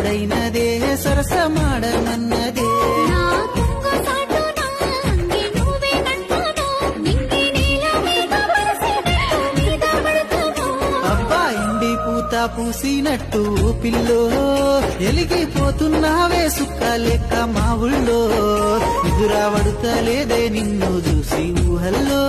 తోడైనదే సరసమాడనన్నదే అబ్బా ఇండి పూత పూసినట్టు పిల్లో ఎలిగిపోతున్నావే సుక్క లెక్క మా ఊళ్ళో ఎదురావడుతలేదే నిన్ను చూసి ఊహల్లో